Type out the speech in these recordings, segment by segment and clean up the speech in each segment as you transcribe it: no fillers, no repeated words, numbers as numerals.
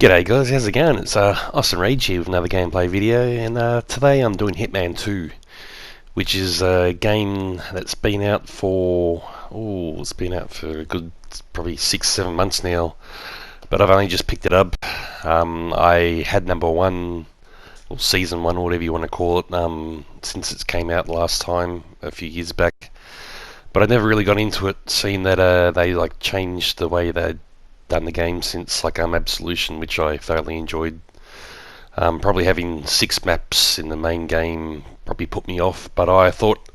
G'day guys, how's it going? It's Austin Rage here with another gameplay video, and today I'm doing Hitman 2, which is a game that's been out for, it's been out for a good probably 6-7 months now, but I've only just picked it up. I had number 1, or season 1, or whatever you want to call it, since it came out last time, a few years back, but I never really got into it, seeing that they like changed the way they'd done the game since Absolution, which I thoroughly enjoyed. Probably having 6 maps in the main game probably put me off, but I thought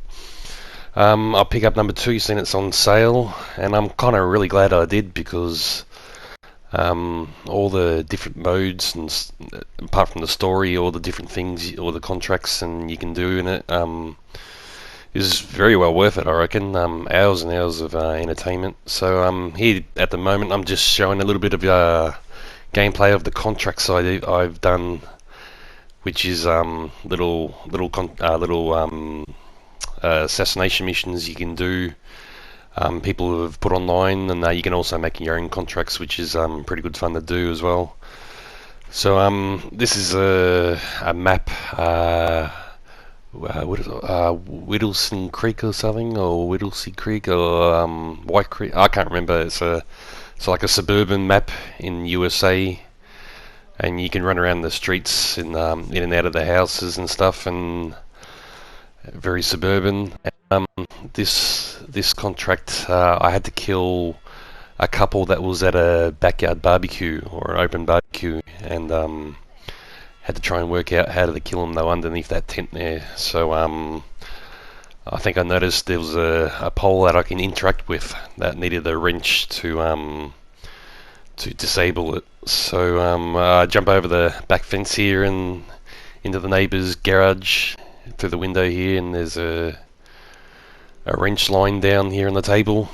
I'll pick up number 2, seeing it's on sale, and I'm kind of really glad I did, because all the different modes, and apart from the story, all the different things, all the contracts and you can do in it, is very well worth it, I reckon. Hours and hours of entertainment. So here at the moment I'm just showing a little bit of gameplay of the contracts I've done, which is little assassination missions you can do. People have put online, and you can also make your own contracts, which is pretty good fun to do as well. So this is a map. What is it? Whittlesea Creek or something, or Whittlesea Creek, or White Creek. I can't remember. It's like a suburban map in USA, and you can run around the streets in and out of the houses and stuff, and very suburban. This contract, I had to kill a couple that was at a backyard barbecue, or an open barbecue, and had to try and work out how to kill them. They were underneath that tent there. So I think I noticed there was a pole that I can interact with that needed a wrench to disable it. So I jump over the back fence here and into the neighbour's garage through the window here, and there's a wrench line down here on the table.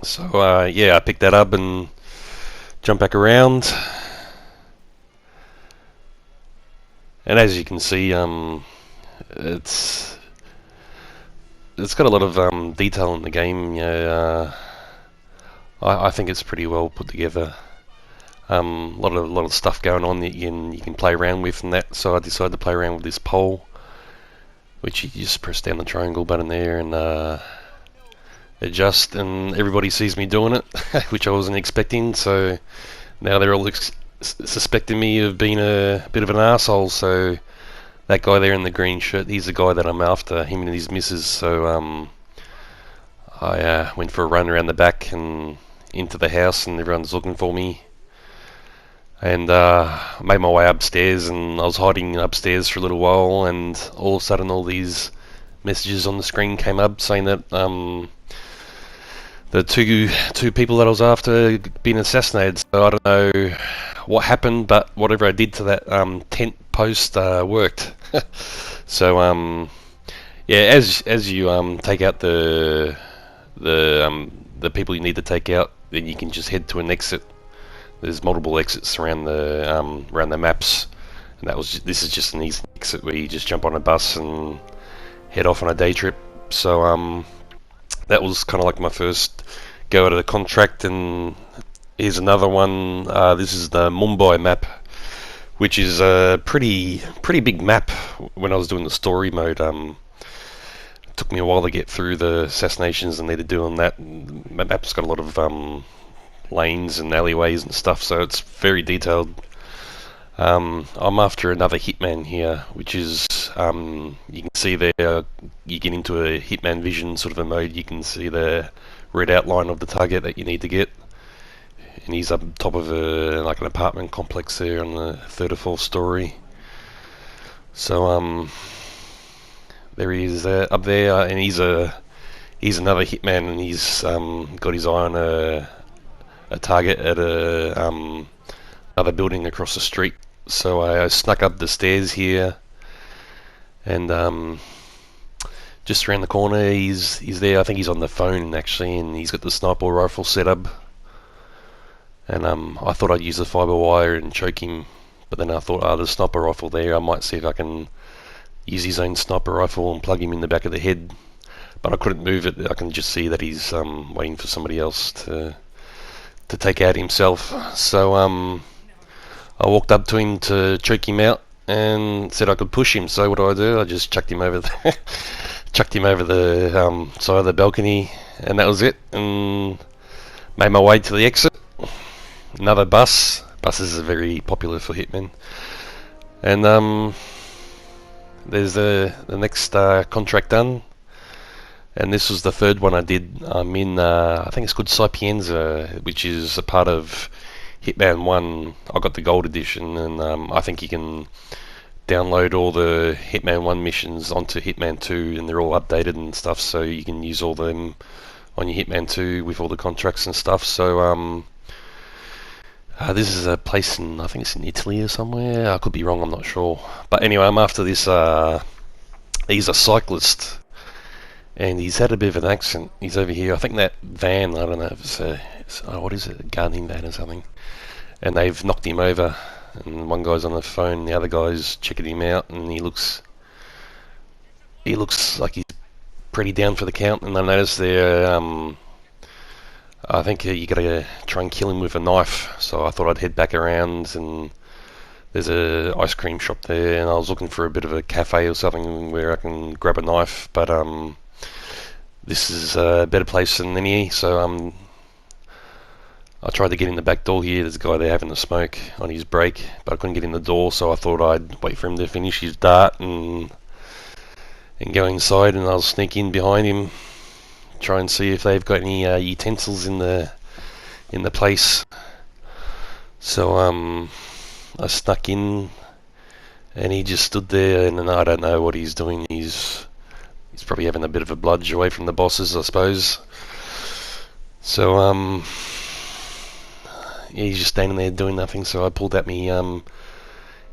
So yeah, I picked that up and jump back around. And as you can see, it's got a lot of detail in the game. I think it's pretty well put together. A lot of stuff going on that you can play around with, and that. So I decided to play around with this pole, which you just press down the triangle button there and adjust, and everybody sees me doing it, which I wasn't expecting. So now they're all suspecting me of being a bit of an arsehole. So that guy there in the green shirt, he's the guy that I'm after, him and his missus. So I went for a run around the back and into the house, and everyone's looking for me, and made my way upstairs, and I was hiding upstairs for a little while, and all of a sudden all these messages on the screen came up saying that the two people that I was after had been assassinated. So I don't know what happened, but whatever I did to that tent post worked. So yeah, as you take out the people you need to take out, then you can just head to an exit. There's multiple exits around the maps, and this is just an easy exit where you just jump on a bus and head off on a day trip. So that was kind of like my first go at a contract. And here's another one. This is the Mumbai map, which is a pretty big map. When I was doing the story mode, it took me a while to get through the assassinations and needed doing that. The map's got a lot of lanes and alleyways and stuff, so it's very detailed. I'm after another Hitman here, which is you can see there, you get into a Hitman vision sort of a mode. You can see the red outline of the target that you need to get, and he's up top of like an apartment complex there on the 3rd or 4th story. So there he is up there, and he's another Hitman, and he's got his eye on a target at another building across the street. So I snuck up the stairs here, and just around the corner he's there. I think he's on the phone actually, and he's got the sniper rifle set up. And I thought I'd use the fibre wire and choke him, but then I thought, the sniper rifle there, I might see if I can use his own sniper rifle and plug him in the back of the head. But I couldn't move it. I can just see that he's waiting for somebody else to take out himself. So I walked up to him to choke him out and said I could push him. So what do? I just chucked him over the chucked him over the side of the balcony, and that was it. And made my way to the exit. Another bus. Buses are very popular for Hitman. And there's the next contract done. And this was the third one I did. I'm in, I think it's called Sapienza, which is a part of Hitman 1. I got the gold edition, and I think you can download all the Hitman 1 missions onto Hitman 2, and they're all updated and stuff, so you can use all them on your Hitman 2 with all the contracts and stuff. So this is a place in, I think it's in Italy or somewhere. I could be wrong, I'm not sure. But anyway, I'm after this, he's a cyclist. And he's had a bit of an accent. He's over here. I think that van, I don't know if it's what is it, a gardening van or something. And they've knocked him over. And one guy's on the phone, the other guy's checking him out, and he looks like he's pretty down for the count. And I noticed there, I think you gotta try and kill him with a knife. So I thought I'd head back around, and there's a ice cream shop there, and I was looking for a bit of a cafe or something where I can grab a knife, but this is a better place than any, so I tried to get in the back door here. There's a guy there having a smoke on his break, but I couldn't get in the door, so I thought I'd wait for him to finish his dart and go inside, and I'll sneak in behind him, try and see if they've got any utensils in the place. So I snuck in, and he just stood there, and I don't know what he's doing. He's probably having a bit of a bludge away from the bosses, I suppose. So yeah, he's just standing there doing nothing. So I pulled out me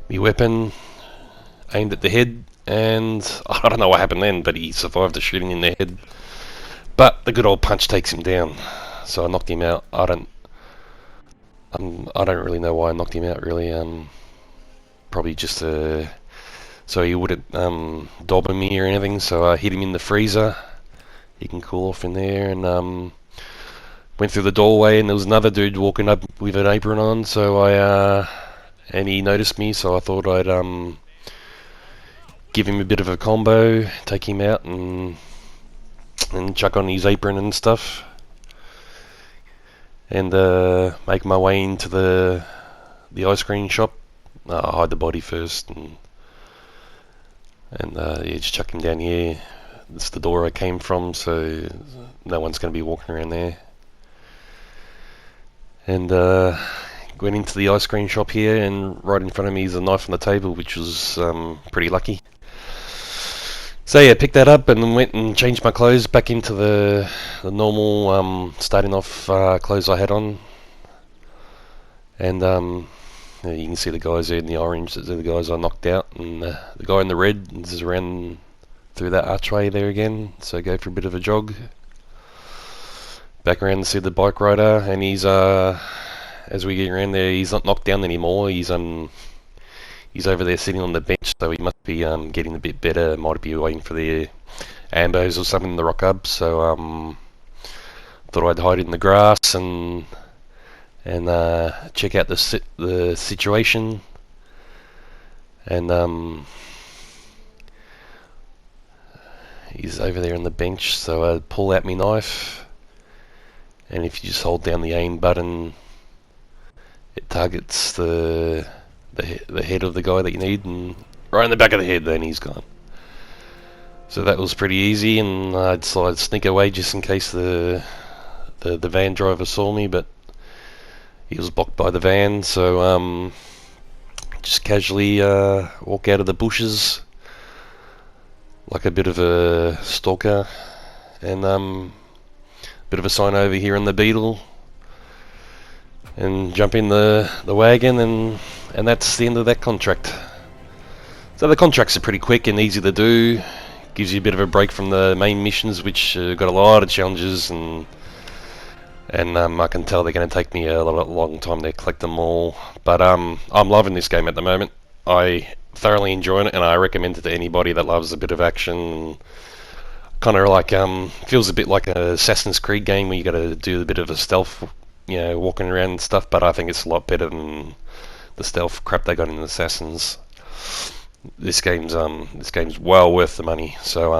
weapon, aimed at the head, and I don't know what happened then, but he survived the shooting in the head. But the good old punch takes him down, so I knocked him out. I don't really know why I knocked him out. Really, probably just so he wouldn't dob me or anything. So I hit him in the freezer. He can cool off in there, and went through the doorway, and there was another dude walking up with an apron on. So and he noticed me, so I thought I'd give him a bit of a combo, take him out, and chuck on his apron and stuff, and make my way into the ice cream shop. I hide the body first, and yeah, just chuck him down here. It's the door I came from, so no one's going to be walking around there. And went into the ice cream shop here, and right in front of me is a knife on the table, which was pretty lucky. So yeah, picked that up and went and changed my clothes back into the normal starting off clothes I had on. And yeah, you can see the guys there in the orange. Those are the guys I knocked out, and the guy in the red is around through that archway there again. So go for a bit of a jog. Back around and see the bike rider, and he's as we get around there, he's not knocked down anymore. He's over there sitting on the bench, so he must be getting a bit better. Might be waiting for the ambos or something in the rock up. So thought I'd hide in the grass and check out the situation. And he's over there on the bench, so I pull out my knife, and if you just hold down the aim button, it targets the head of the guy that you need, and right in the back of the head, then he's gone. So that was pretty easy, and I decided to sneak away just in case the van driver saw me, but he was blocked by the van. So just casually walk out of the bushes like a bit of a stalker, and bit of a sign over here on the Beetle, and jump in the wagon, and that's the end of that contract. So the contracts are pretty quick and easy to do. Gives you a bit of a break from the main missions, which got a lot of challenges, and I can tell they're going to take me a long time to collect them all. But I'm loving this game at the moment. I thoroughly enjoy it, and I recommend it to anybody that loves a bit of action. Kind of like feels a bit like an Assassin's Creed game where you got to do a bit of a stealth, walking around and stuff. But I think it's a lot better than the stealth crap they got in Assassins, this game's well worth the money. So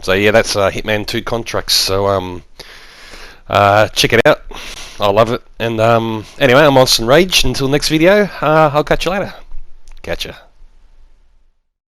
yeah, that's Hitman 2 Contracts. So check it out. I love it. And anyway, I'm Austin Rage. Until next video, I'll catch you later. Catch ya.